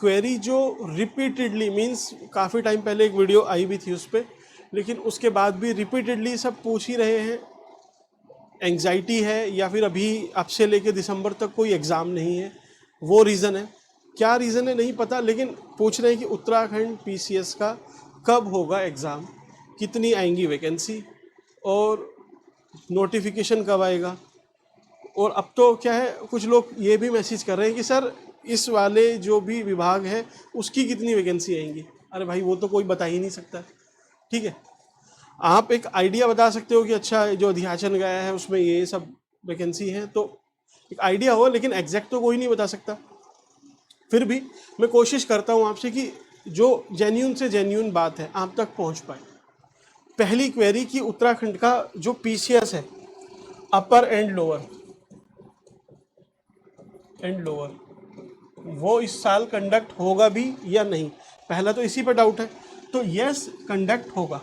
Query जो repeatedly means काफ़ी time पहले एक वीडियो आई भी थी उस पर, लेकिन उसके बाद भी रिपीटेडली सब पूछ ही रहे हैं, एंग्जाइटी है या फिर अभी अब से लेके दिसंबर तक कोई एग्ज़ाम नहीं है, वो रीज़न है। क्या रीज़न है नहीं पता, लेकिन पूछ रहे हैं कि उत्तराखंड पीसीएस का कब होगा एग्ज़ाम, कितनी आएंगी वैकेंसी और नोटिफिकेशन कब आएगा। और अब तो क्या है, कुछ लोग ये भी मैसेज कर रहे हैं कि सर इस वाले जो भी विभाग है उसकी कितनी वैकेंसी आएंगी। अरे भाई वो तो कोई बता ही नहीं सकता, ठीक है। आप एक आइडिया बता सकते हो कि अच्छा जो अध्याचन गया है उसमें ये सब वैकेंसी है, तो एक आइडिया हो, लेकिन एग्जैक्ट तो कोई नहीं बता सकता। फिर भी मैं कोशिश करता हूँ आपसे कि जो जेन्यून से जेन्यून बात है आप तक पहुँच पाए। पहली क्वेरी कि उत्तराखंड का जो पीसीएस है, अपर एंड लोअर, वो इस साल कंडक्ट होगा भी या नहीं, पहला तो इसी पर डाउट है। तो यस, कंडक्ट होगा,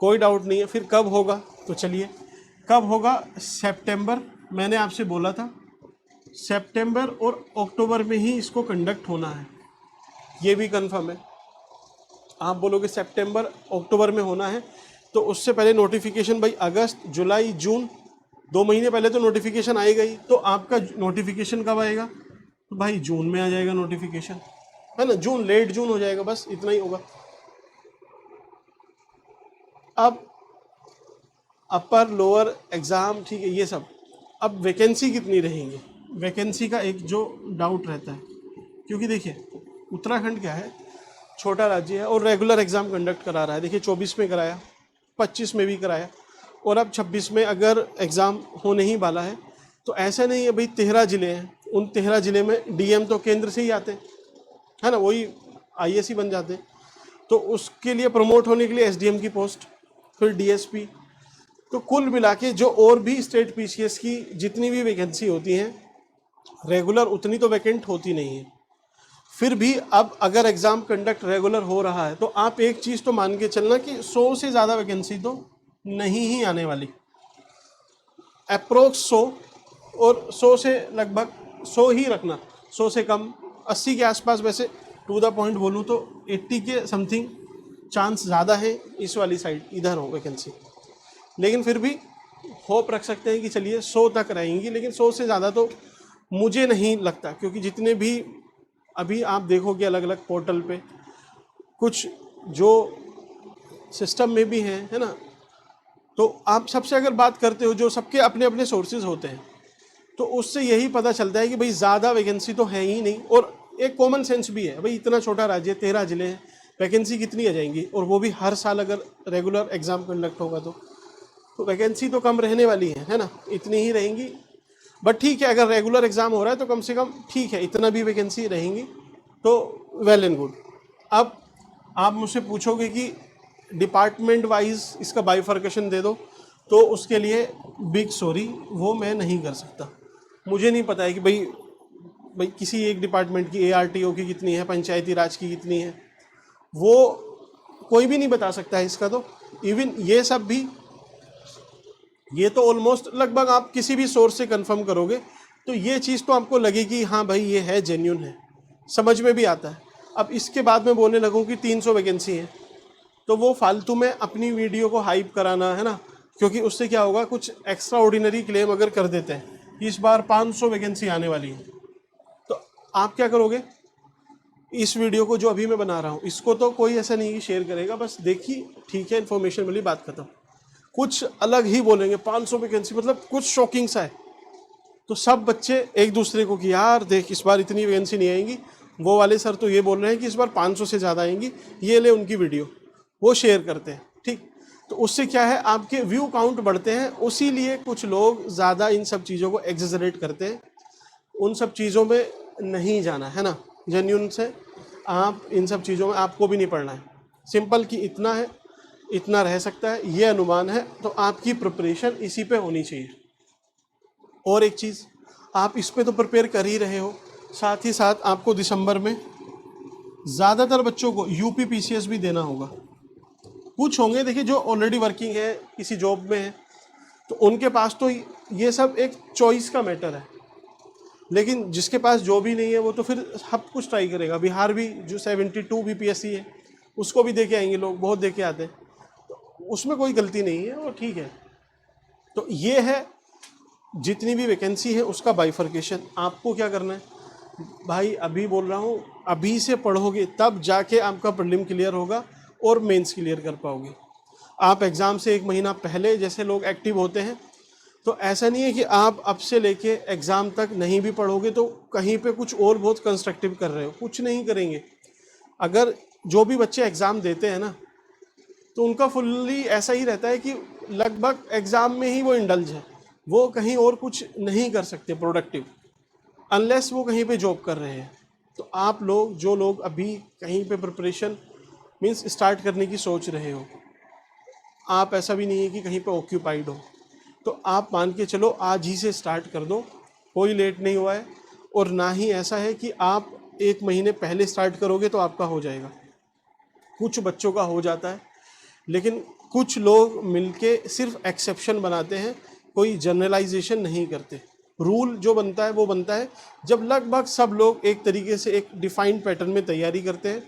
कोई डाउट नहीं है। फिर कब होगा, तो चलिए कब होगा, सितंबर, मैंने आपसे बोला था सितंबर और अक्टूबर में ही इसको कंडक्ट होना है, ये भी कंफर्म है। आप बोलोगे सितंबर अक्टूबर में होना है, तो उससे पहले नोटिफिकेशन भाई अगस्त जुलाई जून, 2 महीने पहले तो नोटिफिकेशन आएगा ही। तो आपका नोटिफिकेशन कब आएगा, तो भाई जून में आ जाएगा नोटिफिकेशन, है ना, जून, लेट जून हो जाएगा, बस इतना ही होगा। अब अपर लोअर एग्ज़ाम, ठीक है, ये सब। अब वैकेंसी कितनी रहेंगी, वैकेंसी का एक जो डाउट रहता है, क्योंकि देखिए उत्तराखंड क्या है, छोटा राज्य है और रेगुलर एग्ज़ाम कंडक्ट करा रहा है। देखिए 24 में कराया, 25 में भी कराया, और अब 26 में अगर एग्ज़ाम होने ही वाला है। तो ऐसा नहीं है भाई 13 ज़िले हैं, उन 13 ज़िले में डीएम तो केंद्र से ही आते हैं, है ना, वही आईएएस ही बन जाते हैं। तो उसके लिए प्रमोट होने के लिए एसडीएम की पोस्ट, फिर डीएसपी। तो कुल मिला के जो और भी स्टेट पीसीएस की जितनी भी वैकेंसी होती हैं रेगुलर, उतनी तो वैकेंट होती नहीं है। फिर भी अब अगर एग्ज़ाम कंडक्ट रेगुलर हो रहा है, तो आप एक चीज़ तो मान के चलना कि 100 से ज़्यादा वैकेंसी तो नहीं ही आने वाली, अप्रोक्स 100, और 100 से लगभग 100 ही रखना, 100 से कम 80 के आसपास। वैसे टू द पॉइंट बोलूँ तो 80 के समथिंग चांस ज़्यादा है इस वाली साइड इधर हो वैकेंसी, लेकिन फिर भी होप रख सकते हैं कि चलिए 100 तक रहेंगी, लेकिन 100 से ज़्यादा तो मुझे नहीं लगता। क्योंकि जितने भी अभी आप देखोगे अलग अलग पोर्टल पे, कुछ जो सिस्टम में भी हैं, है ना, तो आप सबसे अगर बात करते हो, जो सबके अपने अपने सोर्सेज होते हैं, तो उससे यही पता चलता है कि भाई ज़्यादा वैकेंसी तो है ही नहीं। और एक कॉमन सेंस भी है, भाई इतना छोटा राज्य, 13 ज़िले हैं, वैकेंसी कितनी आ जाएंगी, और वो भी हर साल अगर रेगुलर एग्ज़ाम कंडक्ट होगा तो वैकेंसी तो कम रहने वाली है ना, इतनी ही रहेंगी। बट ठीक है, अगर रेगुलर एग्ज़ाम हो रहा है तो कम से कम ठीक है, इतना भी वैकेंसी रहेंगी तो वेल एंड गुड। अब आप मुझसे पूछोगे कि डिपार्टमेंट वाइज इसका बाइफर्केशन दे दो, तो उसके लिए बिग सॉरी, वो मैं नहीं कर सकता। मुझे नहीं पता है कि भाई किसी एक डिपार्टमेंट की एआरटीओ की कितनी है, पंचायती राज की कितनी है, वो कोई भी नहीं बता सकता है इसका। तो इवन ये सब भी, ये तो ऑलमोस्ट लगभग आप किसी भी सोर्स से कंफर्म करोगे तो ये चीज़ तो आपको लगेगी हाँ भाई ये है, जेन्यून है, समझ में भी आता है। अब इसके बाद मैं बोलने लगूँ कि 300 वैकेंसी है, तो वो फालतू में अपनी वीडियो को हाइप कराना है ना, क्योंकि उससे क्या होगा, कुछ एक्स्ट्रा ऑर्डिनरी क्लेम अगर कर देते हैं कि इस बार 500 वैकेंसी आने वाली है, तो आप क्या करोगे, इस वीडियो को जो अभी मैं बना रहा हूँ इसको तो कोई ऐसा नहीं कि शेयर करेगा, बस देखिए ठीक है, इन्फॉर्मेशन मिली, बात खत्म। कुछ अलग ही बोलेंगे, 500 वैकेंसी मतलब कुछ शॉकिंग सा है, तो सब बच्चे एक दूसरे को कि यार देख इस बार इतनी वैकेंसी नहीं आएंगी, वो वाले सर तो ये बोल रहे हैं कि इस बार 500 से ज़्यादा आएंगी, ये ले उनकी वीडियो, वो शेयर करते हैं, ठीक। तो उससे क्या है, आपके व्यू काउंट बढ़ते हैं, उसी लिए कुछ लोग ज़्यादा इन सब चीज़ों को एग्जेजरेट करते हैं। उन सब चीज़ों में नहीं जाना है ना, जेन्यून से आप इन सब चीज़ों में आपको भी नहीं पढ़ना है। सिंपल कि इतना है, इतना रह सकता है, ये अनुमान है, तो आपकी प्रिपरेशन इसी पे होनी चाहिए। और एक चीज़, आप इस पे तो प्रिपेयर कर ही रहे हो, साथ ही साथ आपको दिसंबर में ज़्यादातर बच्चों को यूपी पीसीएस भी देना होगा। कुछ होंगे देखिए जो ऑलरेडी वर्किंग है, किसी जॉब में है, तो उनके पास तो ये सब एक चॉइस का मैटर है। लेकिन जिसके पास जो भी नहीं है वो तो फिर सब कुछ ट्राई करेगा। बिहार भी जो 72 बीपीएससी है उसको भी दे के आएंगे लोग, बहुत दे के आते हैं, तो उसमें कोई गलती नहीं है, वो ठीक है। तो ये है जितनी भी वैकेंसी है उसका बाइफर्केशन। आपको क्या करना है भाई, अभी बोल रहा हूँ, अभी से पढ़ोगे तब जाके आपका प्रीलिम क्लियर होगा और मेंस क्लियर कर पाओगे। आप एग्ज़ाम से 1 महीना पहले जैसे लोग एक्टिव होते हैं, तो ऐसा नहीं है कि आप अब से लेके एग्ज़ाम तक नहीं भी पढ़ोगे तो कहीं पे कुछ और बहुत कंस्ट्रक्टिव कर रहे हो, कुछ नहीं करेंगे। अगर जो भी बच्चे एग्ज़ाम देते हैं ना, तो उनका फुल्ली ऐसा ही रहता है कि लगभग एग्ज़ाम में ही वो इंडल्ज है, वो कहीं और कुछ नहीं कर सकते प्रोडक्टिव, अनलेस वो कहीं पे जॉब कर रहे हैं। तो आप लोग, जो लोग अभी कहीं पे प्रिपरेशन मीन्स स्टार्ट करने की सोच रहे हो, आप ऐसा भी नहीं है कि कहीं पे ऑक्यूपाइड हो, तो आप मान के चलो आज ही से स्टार्ट कर दो, कोई लेट नहीं हुआ है। और ना ही ऐसा है कि आप 1 महीने पहले स्टार्ट करोगे तो आपका हो जाएगा, कुछ बच्चों का हो जाता है, लेकिन कुछ लोग मिलके सिर्फ एक्सेप्शन बनाते हैं, कोई जनरलाइजेशन नहीं करते। रूल जो बनता है वो बनता है जब लगभग सब लोग एक तरीके से एक डिफाइंड पैटर्न में तैयारी करते हैं,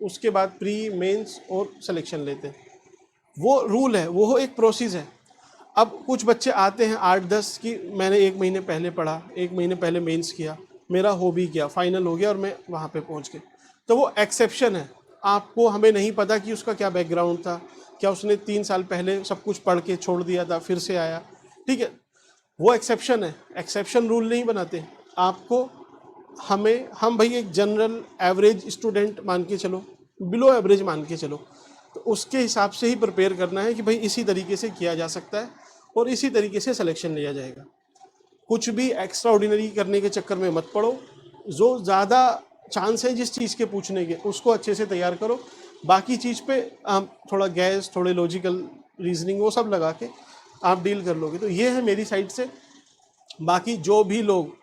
उसके बाद प्री मेंस और सिलेक्शन लेते हैं। वो रूल है, वो एक प्रोसेस है। अब कुछ बच्चे आते हैं 8-10 की मैंने 1 महीने पहले पढ़ा, 1 महीने पहले मेंस किया, मेरा हो भी गया, फाइनल हो गया और मैं वहाँ पे पहुँच गया, तो वो एक्सेप्शन है। आपको, हमें नहीं पता कि उसका क्या बैकग्राउंड था, क्या उसने 3 साल पहले सब कुछ पढ़ के छोड़ दिया था फिर से आया, ठीक है, वो एक्सेप्शन है, एक्सेप्शन रूल नहीं बनाते। आपको, हम भाई एक जनरल एवरेज स्टूडेंट मान के चलो, बिलो एवरेज मान के चलो, तो उसके हिसाब से ही प्रिपेयर करना है कि भाई इसी तरीके से किया जा सकता है और इसी तरीके से सिलेक्शन लिया जाएगा। कुछ भी एक्स्ट्रा ऑर्डिनरी करने के चक्कर में मत पड़ो, जो ज़्यादा चांस है जिस चीज़ के पूछने के उसको अच्छे से तैयार करो, बाकी चीज़ पे आप थोड़ा गैस, थोड़े लॉजिकल रीजनिंग वो सब लगा के आप डील कर लोगे। तो ये है मेरी साइड से। बाकी जो भी लोग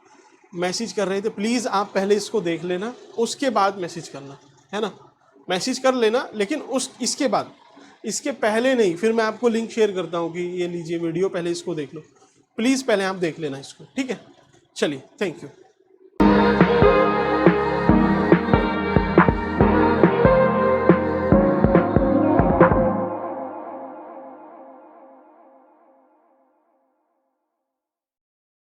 मैसेज कर रहे थे, प्लीज़ आप पहले इसको देख लेना, उसके बाद मैसेज करना, है ना। मैसेज कर लेना, लेकिन इसके बाद, इसके पहले नहीं। फिर मैं आपको लिंक शेयर करता हूँ कि ये लीजिए वीडियो, पहले इसको देख लो, प्लीज़ पहले आप देख लेना इसको, ठीक है। चलिए, थैंक यू।